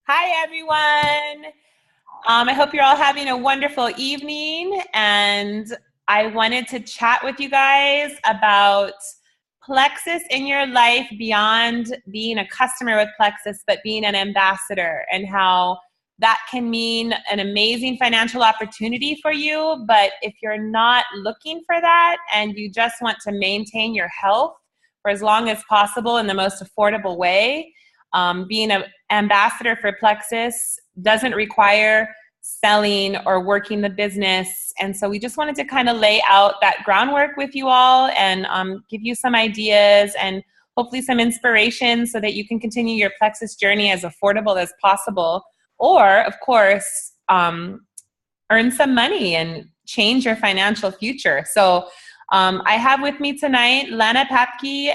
Hi, everyone. I hope you're all having a wonderful evening. And I wanted to chat with you guys about Plexus in your life beyond being a customer with Plexus, but being an ambassador, and how that can mean an amazing financial opportunity for you. But if you're not looking for that and you just want to maintain your health for as long as possible in the most affordable way, being an ambassador for Plexus doesn't require selling or working the business. And so we just wanted to kind of lay out that groundwork with you all and give you some ideas and hopefully some inspiration so that you can continue your Plexus journey as affordable as possible. Or, of course, earn some money and change your financial future. So I have with me tonight Lana Papke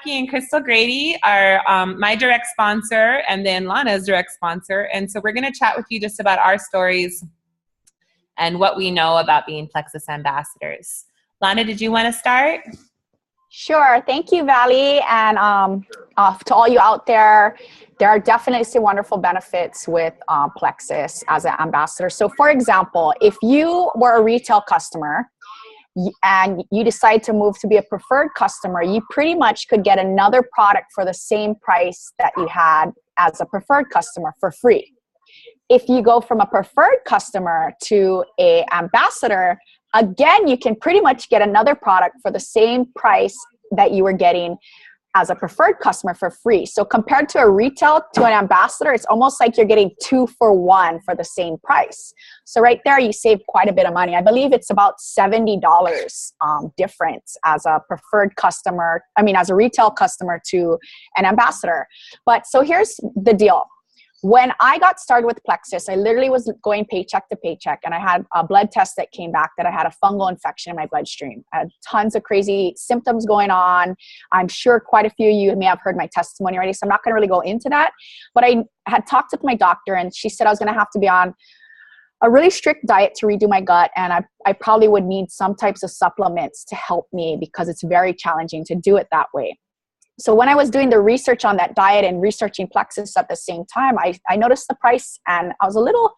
and Crystal Grady are my direct sponsor, and then Lana's direct sponsor. And so we're going to chat with you just about our stories and what we know about being Plexus ambassadors. Lana, did you want to start? Sure. Thank you, Valley. And to all you out there, there are definitely some wonderful benefits with Plexus as an ambassador. So for example, if you were a retail customer and you decide to move to be a preferred customer, you pretty much could get another product for the same price that you had as a preferred customer for free. If you go from a preferred customer to an ambassador, again, you can pretty much get another product for the same price that you were getting as a preferred customer for free. So compared to a retail to an ambassador, it's almost like you're getting 2 for 1 for the same price. So right there, you save quite a bit of money. I believe it's about $70 difference as a preferred customer, as a retail customer to an ambassador. But so here's the deal. When I got started with Plexus, I literally was going paycheck to paycheck, and I had a blood test that came back that I had a fungal infection in my bloodstream. I had tons of crazy symptoms going on. I'm sure quite a few of you may have heard my testimony already, so I'm not going to really go into that. But I had talked with my doctor, and she said I was going to have to be on a really strict diet to redo my gut, and I probably would need some types of supplements to help me because it's very challenging to do it that way. So when I was doing the research on that diet and researching Plexus at the same time, I noticed the price, and I was a little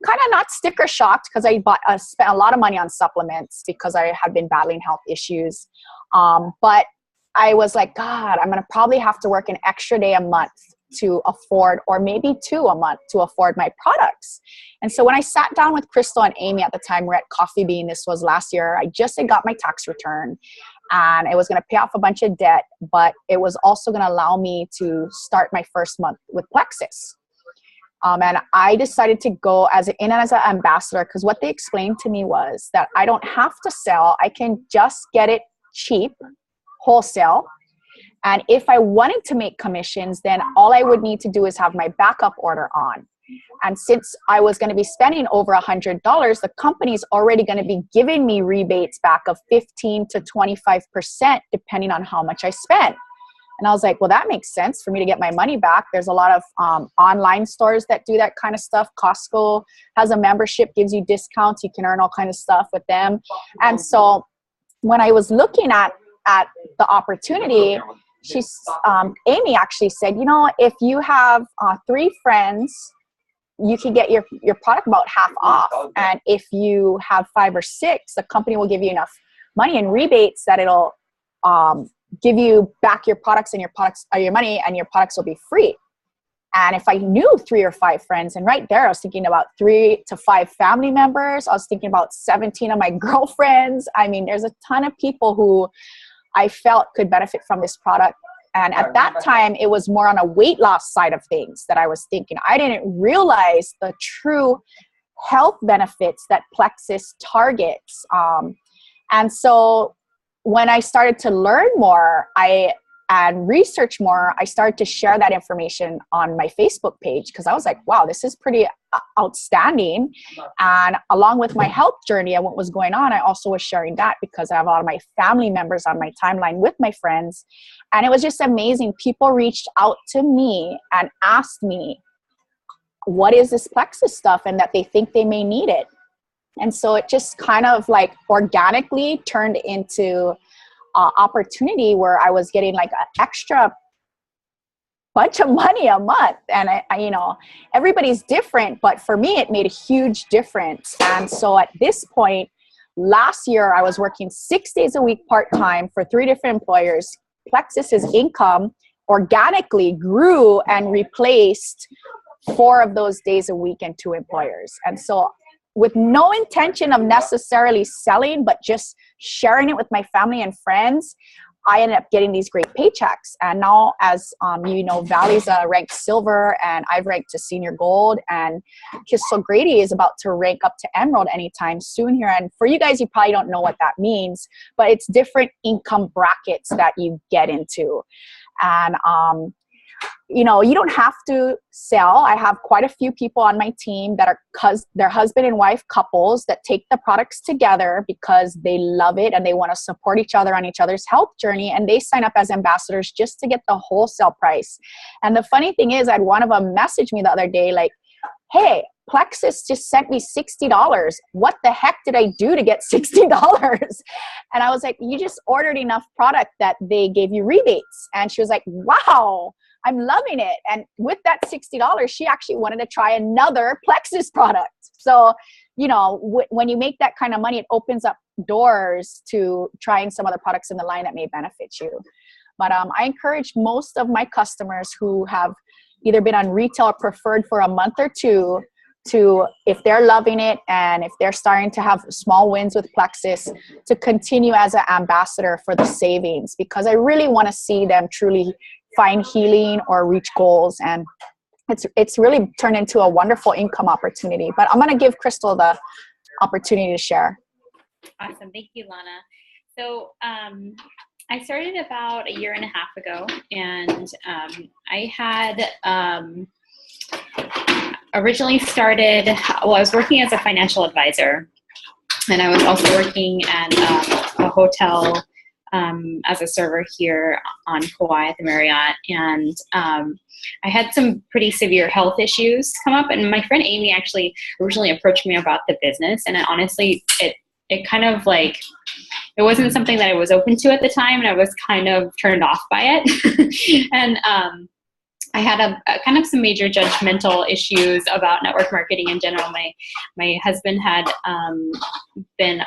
kind of not sticker shocked because I spent a lot of money on supplements because I had been battling health issues. But I was like, God, I'm going to probably have to work an extra day a month to afford, or maybe 2 a month to afford my products. And so when I sat down with Crystal and Amy at the time, we're at Coffee Bean, this was last year, I just had got my tax return. And it was going to pay off a bunch of debt, but it was also going to allow me to start my first month with Plexus. And I decided to go as an ambassador because what they explained to me was that I don't have to sell. I can just get it cheap, wholesale. And if I wanted to make commissions, then all I would need to do is have my backup order on. And since I was going to be spending over $100, the company's already going to be giving me rebates back of 15 to 25%, depending on how much I spend. And I was like, well, that makes sense for me to get my money back. There's a lot of online stores that do that kind of stuff. Costco has a membership, gives you discounts. You can earn all kinds of stuff with them. And so when I was looking at the opportunity, Amy actually said, if you have 3 friends, you can get your product about half off. And if you have 5 or 6, the company will give you enough money and rebates that it'll give you back your products and your money, and your products will be free. And if I knew 3 or 5 friends, and right there I was thinking about 3 to 5 family members, I was thinking about 17 of my girlfriends. There's a ton of people who I felt could benefit from this product. And at that time, it was more on a weight loss side of things that I was thinking. I didn't realize the true health benefits that Plexus targets. And so when I started to learn more and research more, I started to share that information on my Facebook page because I was like, wow, this is pretty outstanding. And along with my health journey and what was going on, I also was sharing that because I have a lot of my family members on my timeline with my friends. And it was just amazing. People reached out to me and asked me, what is this Plexus stuff? And that they think they may need it. And so it just kind of like organically turned into opportunity where I was getting like an extra bunch of money a month. And you know, everybody's different, but for me, it made a huge difference. And so at this point, last year, I was working 6 days a week part-time for 3 different employers. Plexus's income organically grew and replaced 4 of those days a week and 2 employers. And so with no intention of necessarily selling, but just sharing it with my family and friends, I ended up getting these great paychecks. And now, as you know, Valley's ranked silver, and I've ranked to senior gold, and Kissel Grady is about to rank up to emerald anytime soon here. And for you guys, you probably don't know what that means, but it's different income brackets that you get into. And you know, you don't have to sell. I have quite a few people on my team that are they're husband and wife couples that take the products together because they love it and they want to support each other on each other's health journey. And they sign up as ambassadors just to get the wholesale price. And the funny thing is, I had one of them message me the other day, like, hey, Plexus just sent me $60. What the heck did I do to get $60? And I was like, you just ordered enough product that they gave you rebates. And she was like, wow, I'm loving it. And with that $60, she actually wanted to try another Plexus product. So, you know, when you make that kind of money, it opens up doors to trying some other products in the line that may benefit you. But I encourage most of my customers who have either been on retail or preferred for a month or two to, if they're loving it and if they're starting to have small wins with Plexus, to continue as an ambassador for the savings, because I really want to see them truly find healing or reach goals. And it's really turned into a wonderful income opportunity. But I'm going to give Crystal the opportunity to share. Awesome. Thank you, Lana. So I started about 1.5 years ago, and I had originally started, well, I was working as a financial advisor, and I was also working at a hotel as a server here on Kauai at the Marriott. And I had some pretty severe health issues come up, and my friend Amy actually originally approached me about the business, and honestly, it kind of like, it wasn't something that I was open to at the time, and I was kind of turned off by it. And I had a kind of some major judgmental issues about network marketing in general. My husband had been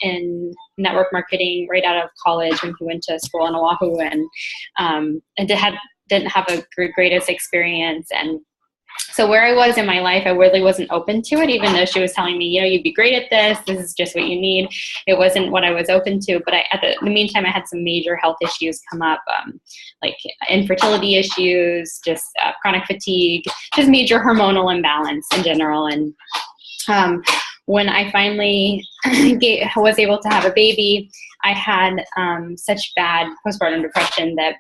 in network marketing right out of college when he went to school in Oahu, and didn't have a greatest experience. And so where I was in my life, I really wasn't open to it, even though she was telling me, you know, you'd be great at this. This is just what you need. It wasn't what I was open to. But in the meantime, I had some major health issues come up, like infertility issues, just chronic fatigue, just major hormonal imbalance in general. And when I finally was able to have a baby, I had such bad postpartum depression that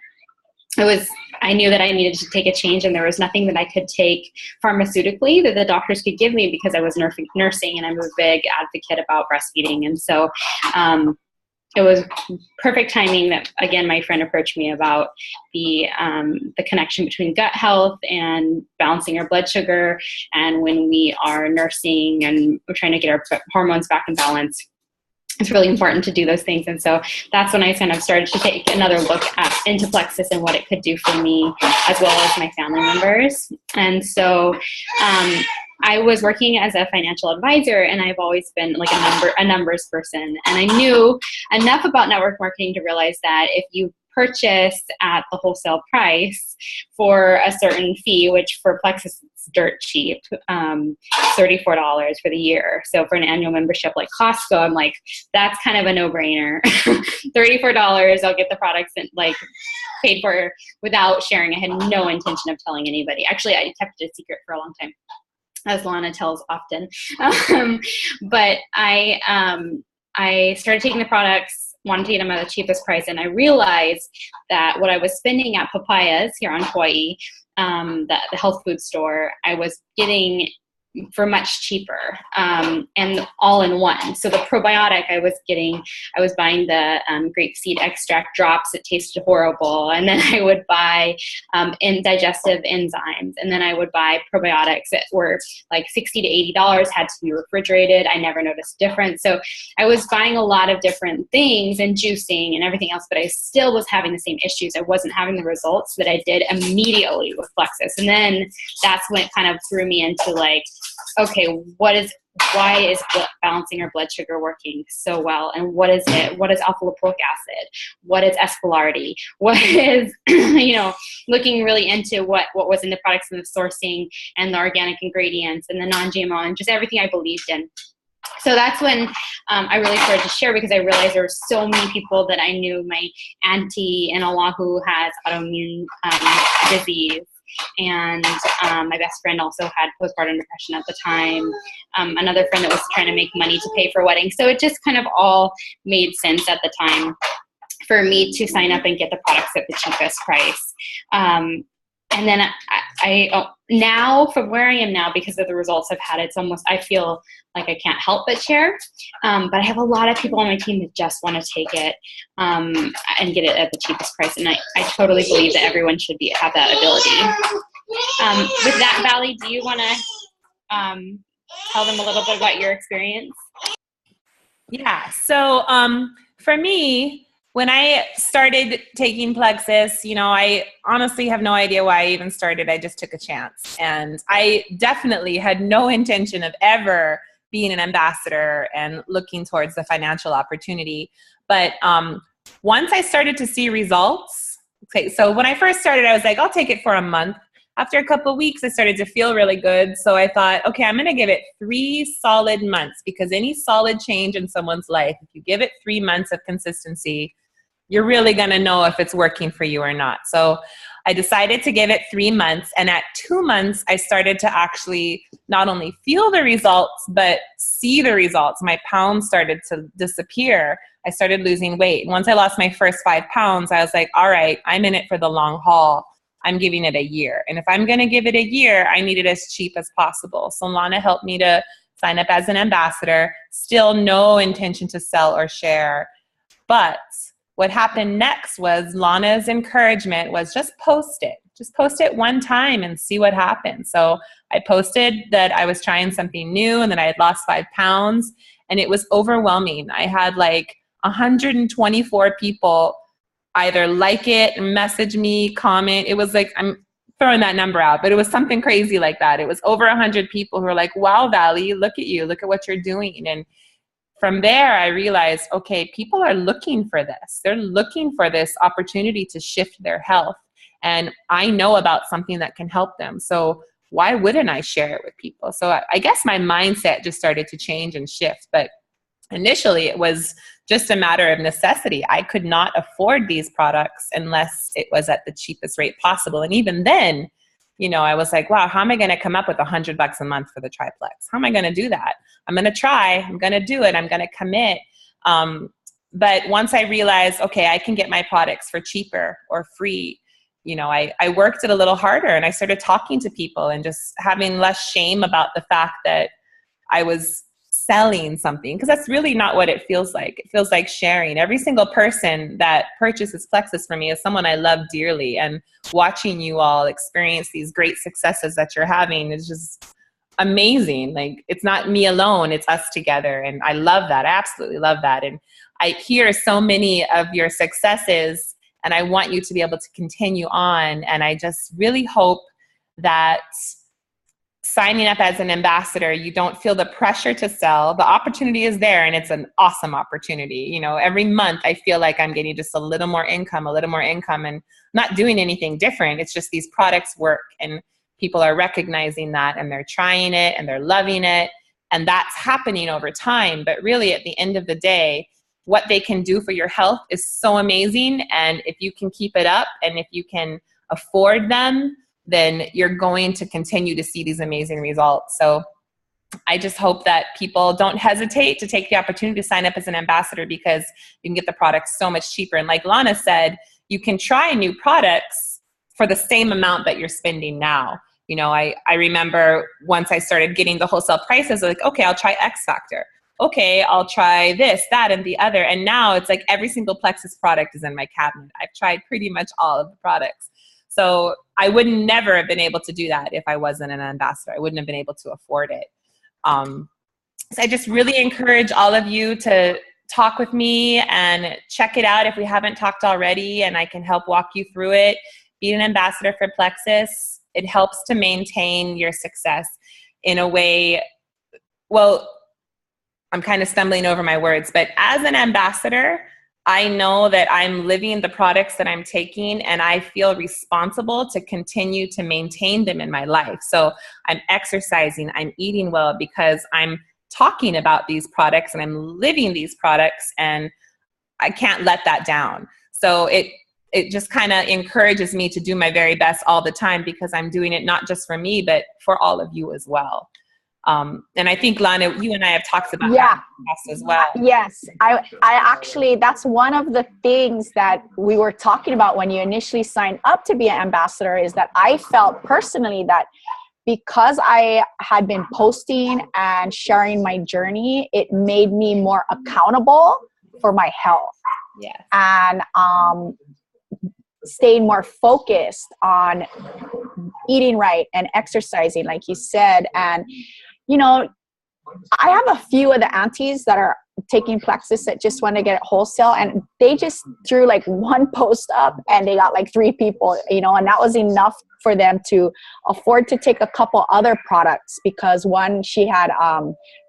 I knew that I needed to take a change, and there was nothing that I could take pharmaceutically that the doctors could give me, because I was nursing and I'm a big advocate about breastfeeding. And so it was perfect timing that, again, my friend approached me about the connection between gut health and balancing our blood sugar. And when we are nursing and we're trying to get our hormones back in balance, it's really important to do those things. And so that's when I kind of started to take another look into Plexus and what it could do for me, as well as my family members. And so I was working as a financial advisor, and I've always been like a numbers person. And I knew enough about network marketing to realize that if you purchase at the wholesale price for a certain fee, which for Plexus is dirt cheap, $34 for the year. So for an annual membership like Costco, I'm like, that's kind of a no-brainer. $34, I'll get the products like paid for without sharing. I had no intention of telling anybody. Actually, I kept it a secret for a long time, as Lana tells often. But I started taking the products, wanted to get them at the cheapest price, and I realized that what I was spending at Papayas here on Hawaii, the health food store, I was getting for much cheaper, and all in one. So the probiotic I was buying the grapeseed extract drops. It tasted horrible. And then I would buy digestive enzymes. And then I would buy probiotics that were like $60 to $80, had to be refrigerated. I never noticed a difference. So I was buying a lot of different things and juicing and everything else, but I still was having the same issues. I wasn't having the results that I did immediately with Plexus. And then that's when it kind of threw me into like, okay, why is balancing our blood sugar working so well? And what is it? What is alpha lipoic acid? What is Escalarity? What is, looking really into what was in the products and the sourcing and the organic ingredients and the non-GMO and just everything I believed in. So that's when I really started to share, because I realized there were so many people that I knew. My auntie in Oahu has autoimmune disease. And my best friend also had postpartum depression at the time. Another friend that was trying to make money to pay for weddings. So it just kind of all made sense at the time for me to sign up and get the products at the cheapest price. And then I now, from where I am now, because of the results I've had, it's almost, I feel like I can't help but share. But I have a lot of people on my team that just want to take it and get it at the cheapest price. And I totally believe that everyone should have that ability. With that, Valley, do you want to tell them a little bit about your experience? Yeah. So for me, when I started taking Plexus, I honestly have no idea why I even started. I just took a chance. And I definitely had no intention of ever being an ambassador and looking towards the financial opportunity. But once I started to see results, okay, so when I first started, I was like, I'll take it for a month. After a couple of weeks, I started to feel really good. So I thought, okay, I'm going to give it 3 solid months, because any solid change in someone's life, if you give it 3 months of consistency, you're really going to know if it's working for you or not. So I decided to give it 3 months. And at 2 months, I started to actually not only feel the results, but see the results. My pounds started to disappear. I started losing weight. And once I lost my first 5 pounds, I was like, all right, I'm in it for the long haul. I'm giving it a year. And if I'm going to give it a year, I need it as cheap as possible. So Lana helped me to sign up as an ambassador. Still no intention to sell or share. But what happened next was Lana's encouragement was just post it. Just post it one time and see what happens. So I posted that I was trying something new and that I had lost 5 pounds. And it was overwhelming. I had like 124 people either like it, message me, comment. It was like, I'm throwing that number out, but it was something crazy like that. It was over 100 people who were like, wow, Valley, look at you. Look at what you're doing. And from there, I realized, okay, people are looking for this. They're looking for this opportunity to shift their health. And I know about something that can help them. So why wouldn't I share it with people? So I guess my mindset just started to change and shift. But initially, it was just a matter of necessity. I could not afford these products unless it was at the cheapest rate possible. And even then, I was like, wow, how am I going to come up with $100 a month for the triplex? How am I going to do that? I'm going to try. I'm going to do it. I'm going to commit. But once I realized, okay, I can get my products for cheaper or free, I worked it a little harder, and I started talking to people and just having less shame about the fact that I was selling something, because that's really not what it feels like. It feels like sharing. Every single person that purchases Plexus from me is someone I love dearly, and watching you all experience these great successes that you're having is just amazing. Like, it's not me alone, it's us together. And I love that. I absolutely love that. And I hear so many of your successes, and I want you to be able to continue on. And I just really hope that signing up as an ambassador, you don't feel the pressure to sell. The opportunity is there, and it's an awesome opportunity. Every month I feel like I'm getting just a little more income, and not doing anything different. It's just these products work, and people are recognizing that, and they're trying it, and they're loving it. And that's happening over time. But really, at the end of the day, what they can do for your health is so amazing. And if you can keep it up, and if you can afford them, then you're going to continue to see these amazing results. So I just hope that people don't hesitate to take the opportunity to sign up as an ambassador, because you can get the products so much cheaper. And like Lana said, you can try new products for the same amount that you're spending now. You know, I remember once I started getting the wholesale prices, like, okay, I'll try X Factor. Okay, I'll try this, that, and the other. And now it's like every single Plexus product is in my cabinet. I've tried pretty much all of the products. So I would never have been able to do that if I wasn't an ambassador. I wouldn't have been able to afford it. So I just really encourage all of you to talk with me and check it out if we haven't talked already, and I can help walk you through it. Be an ambassador for Plexus. It helps to maintain your success in a way, well, I'm kind of stumbling over my words, but as an ambassador, I know that I'm living the products that I'm taking, and I feel responsible to continue to maintain them in my life. So I'm exercising, I'm eating well because I'm talking about these products and I'm living these products, and I can't let that down. So it just kind of encourages me to do my very best all the time, because I'm doing it not just for me, but for all of you as well. And I think, Lana, you and I have talked about that as well. Yes, I actually, that's one of the things that we were talking about when you initially signed up to be an ambassador, is that I felt personally that because I had been posting and sharing my journey, it made me more accountable for my health. Yes. And staying more focused on eating right and exercising, like you said. And, you know, I have a few of the aunties that are taking Plexus that just want to get it wholesale, and they just threw like one post up and they got like 3 people, you know, and that was enough for them to afford to take a couple other products, because one, she had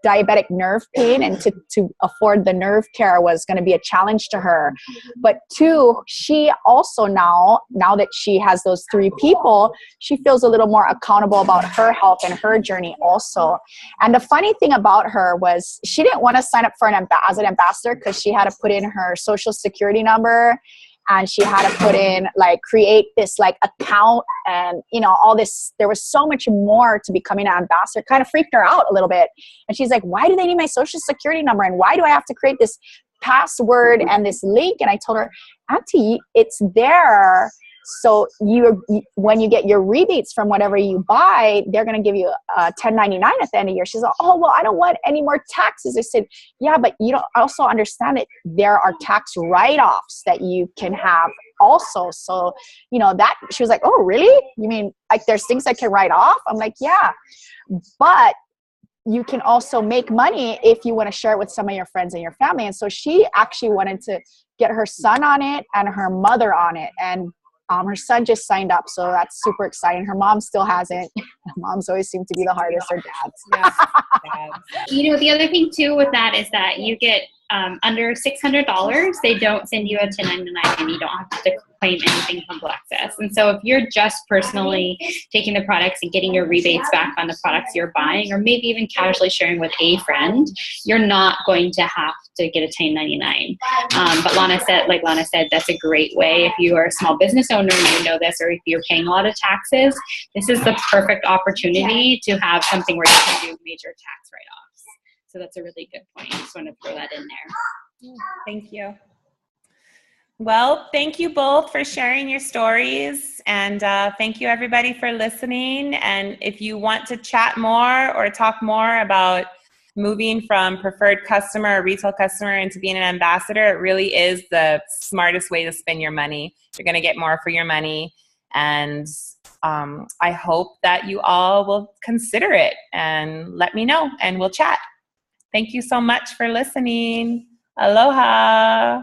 diabetic nerve pain, and to afford the nerve care was going to be a challenge to her. But 2, she also now that she has those 3 people, she feels a little more accountable about her health and her journey also. And the funny thing about her was she didn't want to sign up for as an ambassador, because she had to put in her social security number, and she had to put in, like, create this like account, and, you know, all this. There was so much more to becoming an ambassador. Kind of freaked her out a little bit. And she's like, why do they need my social security number? And why do I have to create this password and this link? And I told her, Auntie, it's there. So when you get your rebates from whatever you buy, they're going to give you a 1099 at the end of the year. She's like, oh, well, I don't want any more taxes. I said, yeah, but you don't also understand that there are tax write-offs that you can have also. So, you know, that she was like, oh, really? You mean like there's things I can write off? I'm like, yeah, but you can also make money if you want to share it with some of your friends and your family. And so she actually wanted to get her son on it and her mother on it. And her son just signed up, so that's super exciting. Her mom still hasn't. Moms always seem to be the hardest, or dads. Yes. You know, the other thing too with that is that you get under $600, they don't send you a 1099, and you don't have to claim anything from Plexus. And so if you're just personally taking the products and getting your rebates back on the products you're buying, or maybe even casually sharing with a friend, you're not going to have to get a 1099. But Lana said, that's a great way. If you are a small business owner and you know this, or if you're paying a lot of taxes, this is the perfect opportunity to have something where you can do major tax write-offs. So that's a really good point. I just want to throw that in there. Thank you. Well, thank you both for sharing your stories, and thank you everybody for listening. And if you want to chat more or talk more about moving from preferred customer or retail customer into being an ambassador, it really is the smartest way to spend your money. You're going to get more for your money, and I hope that you all will consider it and let me know, and we'll chat. Thank you so much for listening. Aloha.